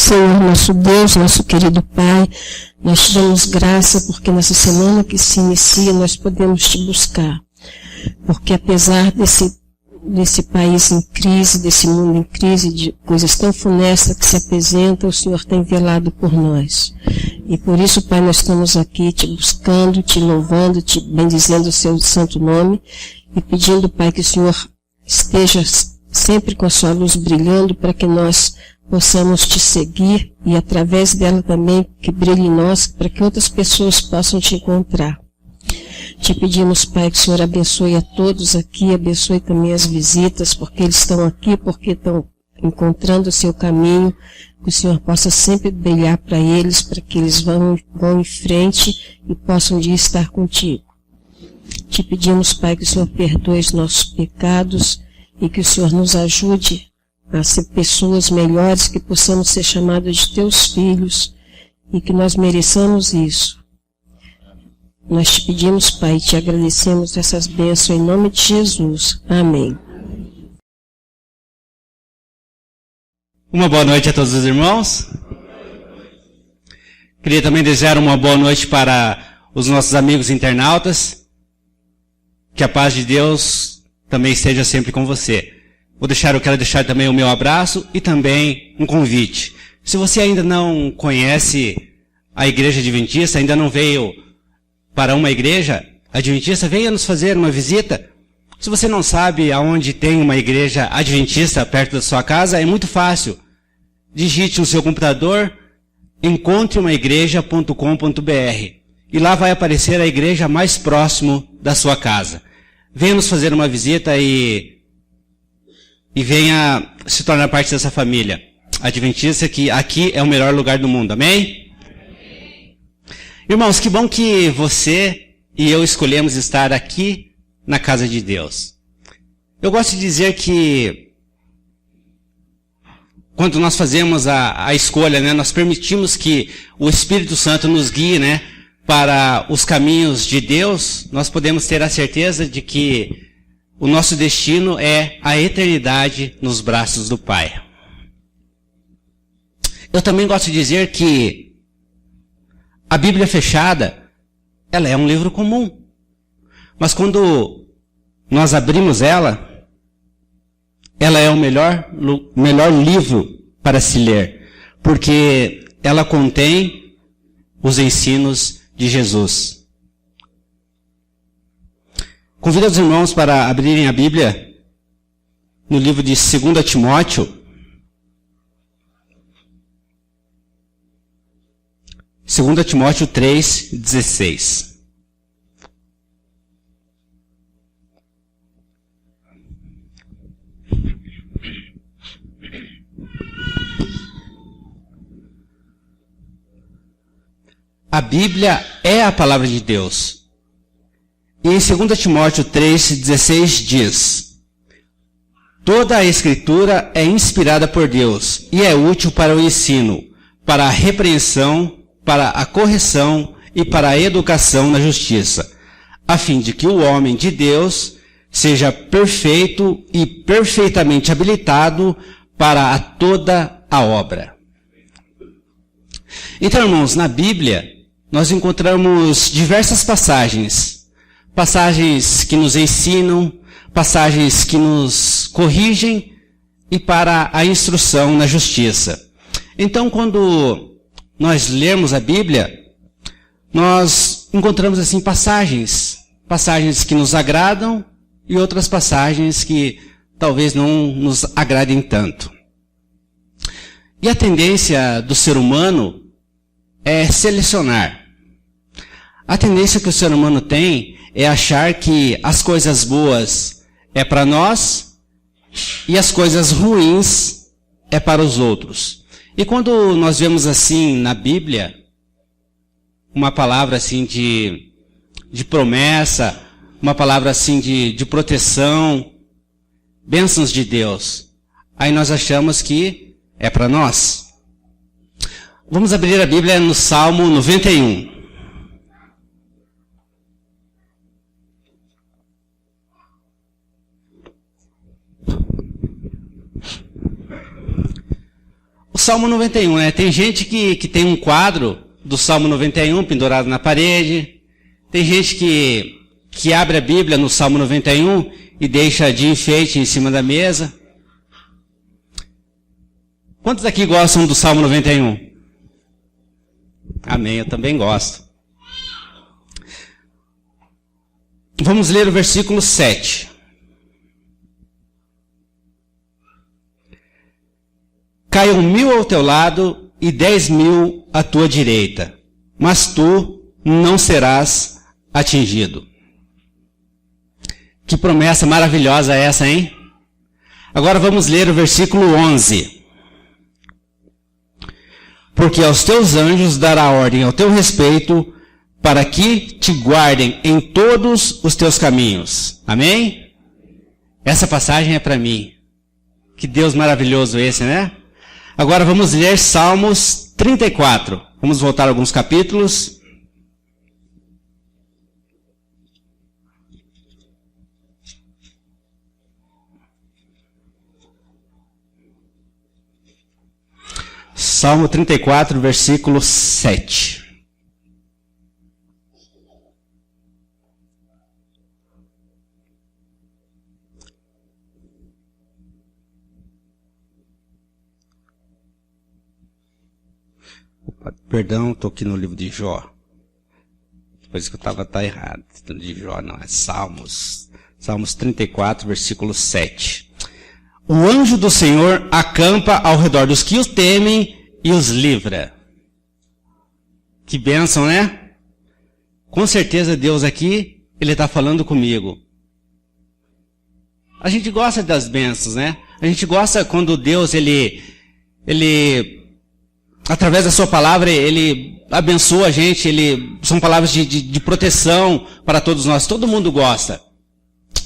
Senhor, nosso Deus, nosso querido Pai, nós te damos graça porque nessa semana que se inicia nós podemos te buscar. Porque apesar desse país em crise, desse mundo em crise, de coisas tão funestas que se apresentam, o Senhor tem velado por nós. E por isso, Pai, nós estamos aqui te buscando, te louvando, te bendizendo o seu santo nome e pedindo, Pai, que o Senhor esteja sempre com a sua luz brilhando para que nós possamos te seguir e através dela também que brilhe em nós para que outras pessoas possam te encontrar. Te pedimos, Pai, que o Senhor abençoe a todos aqui, abençoe também as visitas, porque eles estão aqui, porque estão encontrando o seu caminho, que o Senhor possa sempre brilhar para eles, para que eles vão em frente e possam um dia estar contigo. Te pedimos, Pai, que o Senhor perdoe os nossos pecados e que o Senhor nos ajude a ser pessoas melhores, que possamos ser chamados de teus filhos e que nós mereçamos isso. Nós te pedimos, Pai, e te agradecemos essas bênçãos em nome de Jesus. Amém. Uma boa noite a todos os irmãos. Queria também desejar uma boa noite para os nossos amigos internautas. Que a paz de Deus também esteja sempre com você. Eu quero deixar também o meu abraço e também um convite. Se você ainda não conhece a Igreja Adventista, ainda não veio para uma igreja adventista, venha nos fazer uma visita. Se você não sabe aonde tem uma igreja adventista perto da sua casa, é muito fácil. Digite no seu computador, encontreumaigreja.com.br e lá vai aparecer a igreja mais próximo da sua casa. Venha nos fazer uma visita e venha se tornar parte dessa família adventista, que aqui é o melhor lugar do mundo. Amém? Irmãos, que bom que você e eu escolhemos estar aqui na casa de Deus. Eu gosto de dizer que quando nós fazemos a escolha, né, nós permitimos que o Espírito Santo nos guie, né, para os caminhos de Deus, nós podemos ter a certeza de que o nosso destino é a eternidade nos braços do Pai. Eu também gosto de dizer que a Bíblia fechada, ela é um livro comum. Mas quando nós abrimos ela, ela é o melhor livro para se ler. Porque ela contém os ensinos de Jesus. Convido os irmãos para abrirem a Bíblia no livro de 2 Timóteo. 2 Timóteo 3:16. A Bíblia é a palavra de Deus. E em 2 Timóteo 3:16 diz: toda a Escritura é inspirada por Deus e é útil para o ensino, para a repreensão, para a correção e para a educação na justiça, a fim de que o homem de Deus seja perfeito e perfeitamente habilitado para toda a obra. Então, irmãos, na Bíblia, nós encontramos diversas passagens que nos ensinam, passagens que nos corrigem e para a instrução na justiça. Então, quando nós lemos a Bíblia, nós encontramos assim passagens que nos agradam e outras passagens que talvez não nos agradem tanto. E a tendência do ser humano é selecionar. A tendência que o ser humano tem é achar que as coisas boas é para nós e as coisas ruins é para os outros. E quando nós vemos assim na Bíblia, uma palavra assim de promessa, uma palavra assim de proteção, bênçãos de Deus, aí nós achamos que é para nós. Vamos abrir a Bíblia no Salmo 91. O Salmo 91, né? Tem gente que tem um quadro do Salmo 91 pendurado na parede. Tem gente que abre a Bíblia no Salmo 91 e deixa de enfeite em cima da mesa. Quantos aqui gostam do Salmo 91? Amém, eu também gosto. Vamos ler o versículo 7. Caiam 1000 ao teu lado e 10.000 à tua direita, mas tu não serás atingido. Que promessa maravilhosa é essa, hein? Agora vamos ler o versículo 11. Porque aos teus anjos dará ordem ao teu respeito, para que te guardem em todos os teus caminhos. Amém? Essa passagem é para mim. Que Deus maravilhoso esse, né? Agora vamos ler Salmos 34. Vamos voltar alguns capítulos. Salmo 34, versículo 7. Opa, perdão, estou aqui no livro de Jó. Depois que eu estava errado. De Jó não, é Salmos. Salmos 34, versículo 7. O anjo do Senhor acampa ao redor dos que os temem e os livra. Que bênção, né? Com certeza Deus aqui, Ele está falando comigo. A gente gosta das bênçãos, né? A gente gosta quando Deus, Ele através da sua palavra, Ele abençoa a gente, são palavras de proteção para todos nós. Todo mundo gosta.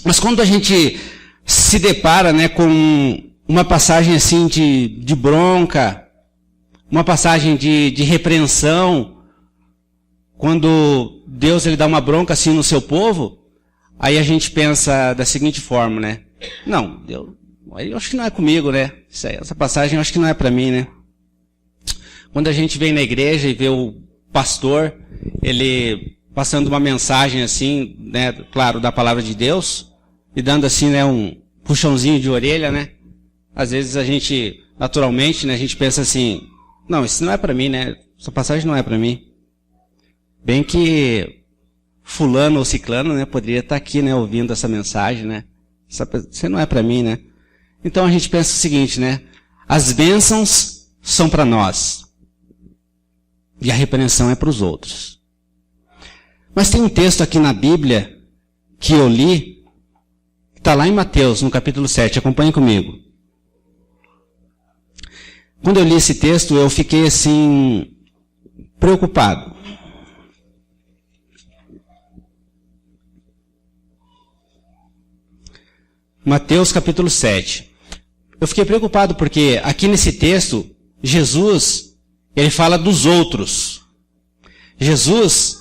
Mas quando a gente se depara, né, com uma passagem assim de bronca, uma passagem de repreensão, quando Deus ele dá uma bronca assim no seu povo, aí a gente pensa da seguinte forma, né? Não, Deus, eu acho que não é comigo, né? Essa passagem eu acho que não é para mim, né? Quando a gente vem na igreja e vê o pastor, ele passando uma mensagem assim, né, claro, da palavra de Deus, e dando assim, né, um puxãozinho de orelha, né? Às vezes a gente, naturalmente, né, a gente pensa assim, não, isso não é para mim, né? Essa passagem não é para mim. Bem que fulano ou ciclano, né, poderia estar aqui, né, ouvindo essa mensagem, né? Isso não é para mim, né? Então a gente pensa o seguinte, né? As bênçãos são para nós. E a repreensão é para os outros. Mas tem um texto aqui na Bíblia que eu li, que está lá em Mateus, no capítulo 7. Acompanhe comigo. Quando eu li esse texto, eu fiquei assim, preocupado. Mateus capítulo 7. Eu fiquei preocupado porque aqui nesse texto, Jesus, ele fala dos outros. Jesus,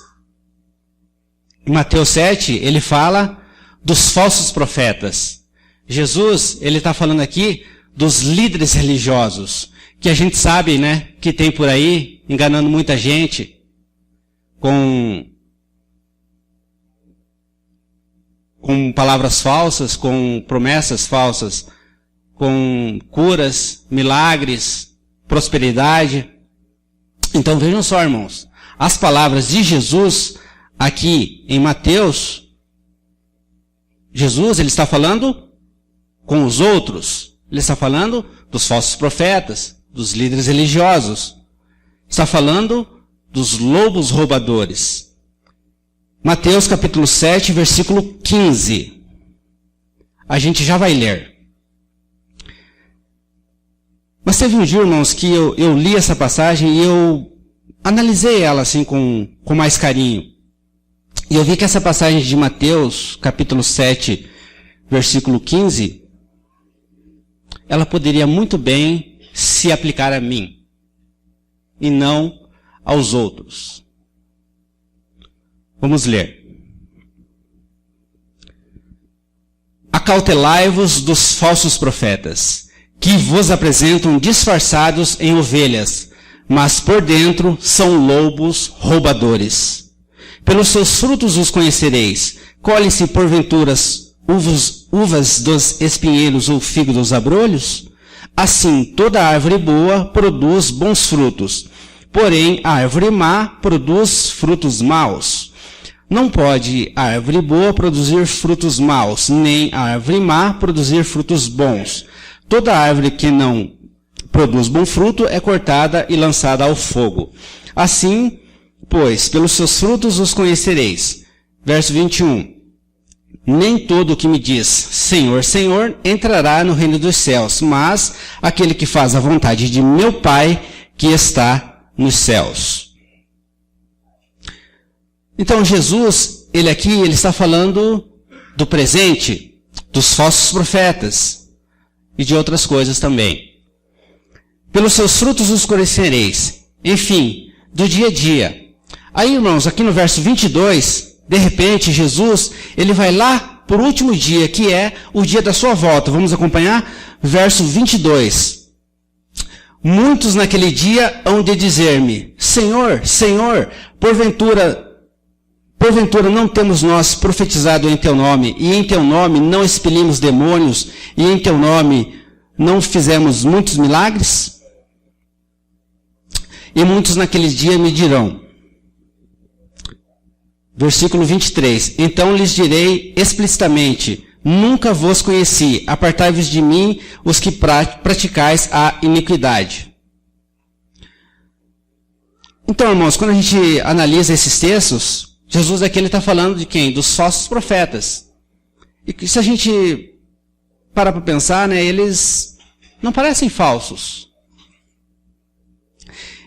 em Mateus 7, ele fala dos falsos profetas. Jesus, ele está falando aqui dos líderes religiosos, que a gente sabe, né, que tem por aí, enganando muita gente, com palavras falsas, com promessas falsas, com curas, milagres, prosperidade. Então vejam só, irmãos, as palavras de Jesus aqui em Mateus, Jesus ele está falando com os outros, ele está falando dos falsos profetas, dos líderes religiosos, está falando dos lobos roubadores. Mateus capítulo 7, versículo 15. A gente já vai ler. Mas teve um dia, irmãos, que eu li essa passagem e eu analisei ela assim com mais carinho. E eu vi que essa passagem de Mateus, capítulo 7, versículo 15, ela poderia muito bem se aplicar a mim e não aos outros. Vamos ler. Acautelai-vos dos falsos profetas, que vos apresentam disfarçados em ovelhas, mas por dentro são lobos roubadores. Pelos seus frutos os conhecereis. Colhe-se porventura uvas dos espinheiros ou figo dos abrolhos? Assim, toda árvore boa produz bons frutos, porém a árvore má produz frutos maus. Não pode a árvore boa produzir frutos maus, nem a árvore má produzir frutos bons. Toda árvore que não produz bom fruto é cortada e lançada ao fogo. Assim, pois, pelos seus frutos os conhecereis. Verso 21. Nem todo o que me diz, Senhor, Senhor, entrará no reino dos céus, mas aquele que faz a vontade de meu Pai que está nos céus. Então Jesus, ele está falando do presente, dos falsos profetas e de outras coisas também. Pelos seus frutos os conhecereis. Enfim, do dia a dia. Aí, irmãos, aqui no verso 22, de repente, Jesus, ele vai lá por último dia, que é o dia da sua volta. Vamos acompanhar? Verso 22. Muitos naquele dia hão de dizer-me, Senhor, Senhor, porventura não temos nós profetizado em teu nome, e em teu nome não expelimos demônios, e em teu nome não fizemos muitos milagres? E muitos naquele dia me dirão, versículo 23, então lhes direi explicitamente, nunca vos conheci, apartai-vos de mim os que praticais a iniquidade. Então, irmãos, quando a gente analisa esses textos, Jesus aqui está falando de quem? Dos falsos profetas. E se a gente para pensar, né, eles não parecem falsos.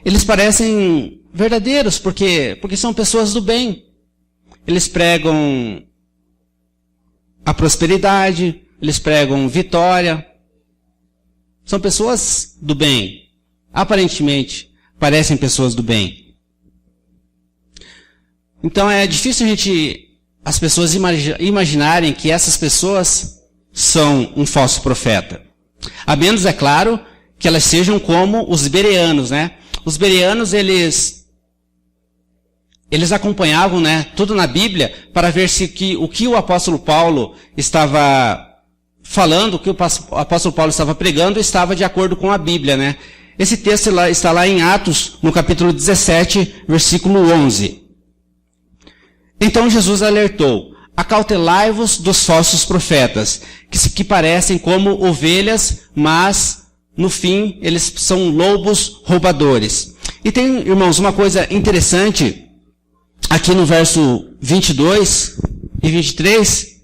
Eles parecem verdadeiros, porque são pessoas do bem. Eles pregam a prosperidade, eles pregam vitória. São pessoas do bem. Aparentemente, parecem pessoas do bem. Então é difícil as pessoas imaginarem que essas pessoas são um falso profeta. A menos, é claro, que elas sejam como os bereanos, né? Os bereanos, eles acompanhavam, né, tudo na Bíblia para ver se o que o apóstolo Paulo estava falando, o que o apóstolo Paulo estava pregando, estava de acordo com a Bíblia, né? Esse texto está lá em Atos, no capítulo 17, versículo 11. Então Jesus alertou, acautelai-vos dos falsos profetas, que parecem como ovelhas, mas no fim eles são lobos roubadores. E tem, irmãos, uma coisa interessante aqui no verso 22 e 23,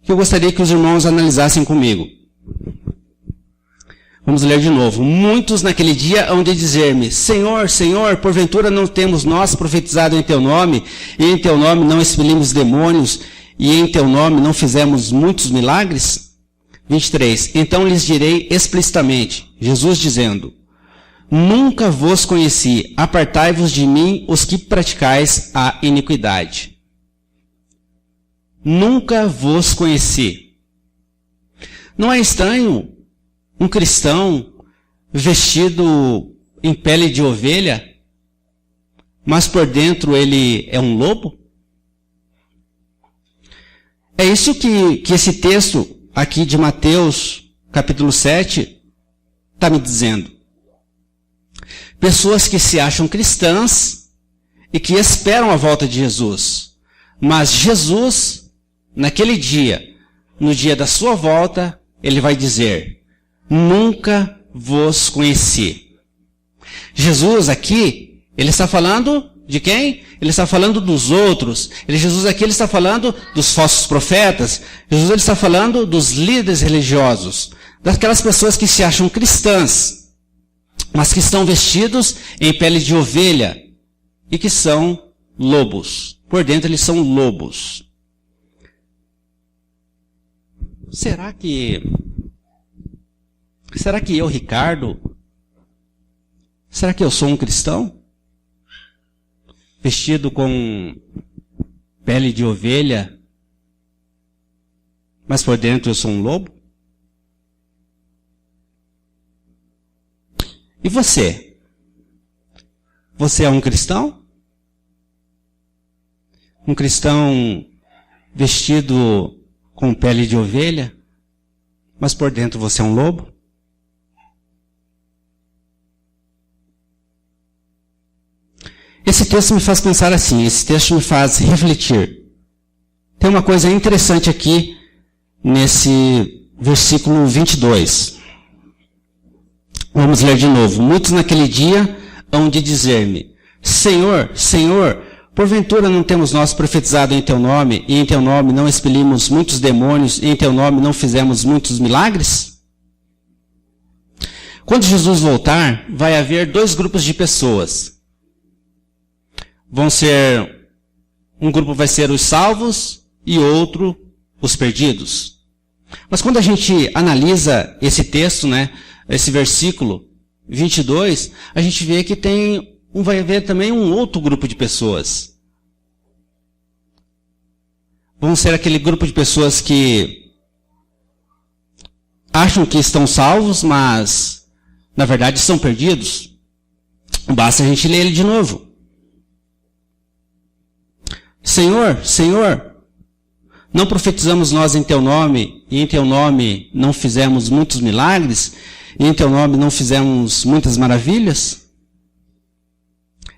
que eu gostaria que os irmãos analisassem comigo. Vamos ler de novo. Muitos naquele dia hão de dizer-me, Senhor, Senhor, porventura não temos nós profetizado em teu nome, e em teu nome não expelimos demônios, e em teu nome não fizemos muitos milagres? 23. Então lhes direi explicitamente, Jesus dizendo, nunca vos conheci, apartai-vos de mim os que praticais a iniquidade. Nunca vos conheci. Não é estranho um cristão vestido em pele de ovelha, mas por dentro ele é um lobo? É isso que esse texto aqui de Mateus, capítulo 7, está me dizendo. Pessoas que se acham cristãs e que esperam a volta de Jesus. Mas Jesus, naquele dia, no dia da sua volta, ele vai dizer, nunca vos conheci. Jesus aqui, ele está falando de quem? Ele está falando dos outros. Jesus aqui ele está falando dos falsos profetas. Jesus ele está falando dos líderes religiosos. Daquelas pessoas que se acham cristãs, mas que estão vestidos em pele de ovelha e que são lobos. Por dentro eles são lobos. Será que eu, Ricardo, será que eu sou um cristão? Vestido com pele de ovelha, mas por dentro eu sou um lobo? E você? Você é um cristão? Um cristão vestido com pele de ovelha, mas por dentro você é um lobo? Esse texto me faz pensar assim, esse texto me faz refletir. Tem uma coisa interessante aqui nesse versículo 22. Vamos ler de novo. Muitos naquele dia hão de dizer-me: Senhor, Senhor, porventura não temos nós profetizado em teu nome, e em teu nome não expelimos muitos demônios, e em teu nome não fizemos muitos milagres? Quando Jesus voltar, vai haver dois grupos de pessoas. Um grupo vai ser os salvos e outro os perdidos. Mas quando a gente analisa esse texto, esse versículo 22, a gente vê que vai haver também um outro grupo de pessoas. Vão ser aquele grupo de pessoas que acham que estão salvos, mas na verdade estão perdidos. Basta a gente ler ele de novo. Senhor, Senhor, não profetizamos nós em teu nome, e em teu nome não fizemos muitos milagres, e em teu nome não fizemos muitas maravilhas?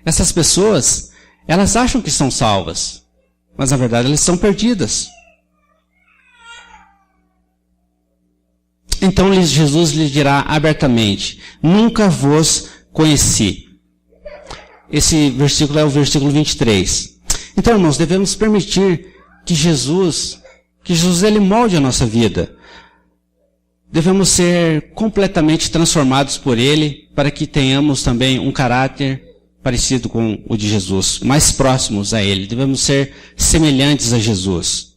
Essas pessoas, elas acham que são salvas, mas na verdade elas estão perdidas. Então Jesus lhes dirá abertamente: nunca vos conheci. Esse versículo é o versículo 23. Então, irmãos, devemos permitir que Jesus ele molde a nossa vida. Devemos ser completamente transformados por ele, para que tenhamos também um caráter parecido com o de Jesus, mais próximos a ele. Devemos ser semelhantes a Jesus.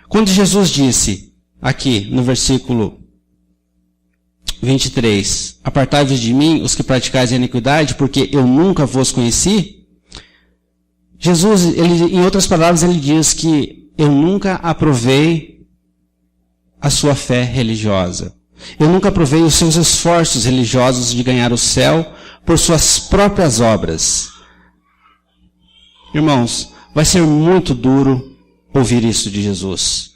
Quando Jesus disse, aqui no versículo 23, apartai-vos de mim, os que praticais a iniquidade, porque eu nunca vos conheci. Jesus, em outras palavras, ele diz que eu nunca aprovei a sua fé religiosa. Eu nunca aprovei os seus esforços religiosos de ganhar o céu por suas próprias obras. Irmãos, vai ser muito duro ouvir isso de Jesus.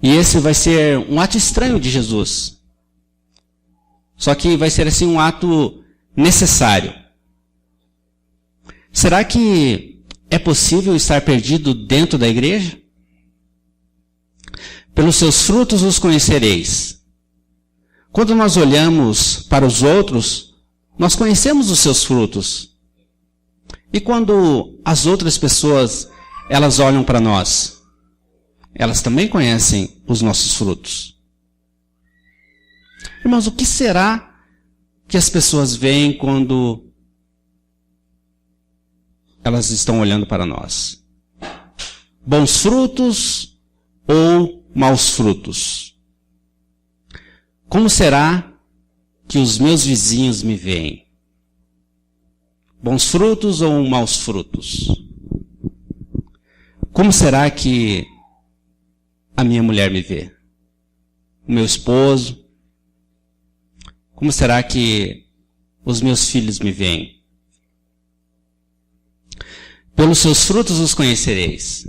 E esse vai ser um ato estranho de Jesus. Só que vai ser assim um ato necessário. Será que é possível estar perdido dentro da igreja? Pelos seus frutos os conhecereis. Quando nós olhamos para os outros, nós conhecemos os seus frutos. E quando as outras pessoas, elas olham para nós, elas também conhecem os nossos frutos. Irmãos, o que será que as pessoas veem quando elas estão olhando para nós? Bons frutos ou maus frutos? Como será que os meus vizinhos me veem? Bons frutos ou maus frutos? Como será que a minha mulher me vê? O meu esposo? Como será que os meus filhos me veem? Pelos seus frutos os conhecereis.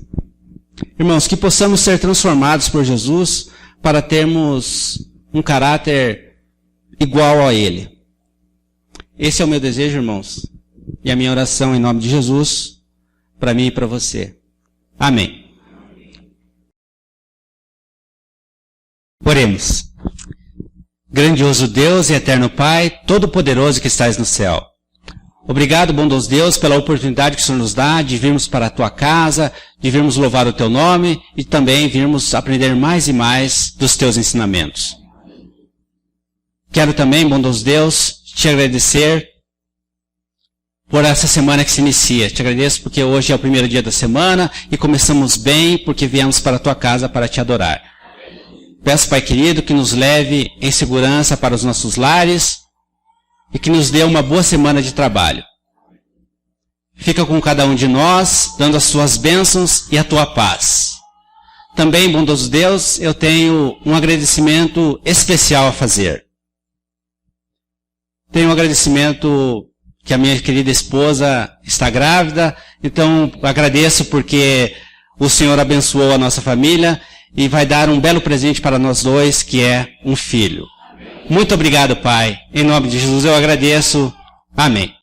Irmãos, que possamos ser transformados por Jesus para termos um caráter igual a Ele. Esse é o meu desejo, irmãos, e a minha oração em nome de Jesus, para mim e para você. Amém. Oremos. Grandioso Deus e eterno Pai, todo-poderoso que estás no céu. Obrigado, bondoso Deus, pela oportunidade que o Senhor nos dá de virmos para a Tua casa, de virmos louvar o Teu nome e também virmos aprender mais e mais dos Teus ensinamentos. Quero também, bondoso Deus, te agradecer por essa semana que se inicia. Te agradeço porque hoje é o primeiro dia da semana e começamos bem porque viemos para a Tua casa para Te adorar. Peço, Pai querido, que nos leve em segurança para os nossos lares e que nos dê uma boa semana de trabalho. Fica com cada um de nós, dando as Suas bênçãos e a Tua paz. Também, bondoso Deus, eu tenho um agradecimento especial a fazer. tenho um agradecimento que a minha querida esposa está grávida, então agradeço porque o Senhor abençoou a nossa família e vai dar um belo presente para nós dois, que é um filho. Muito obrigado, Pai. Em nome de Jesus eu agradeço. Amém.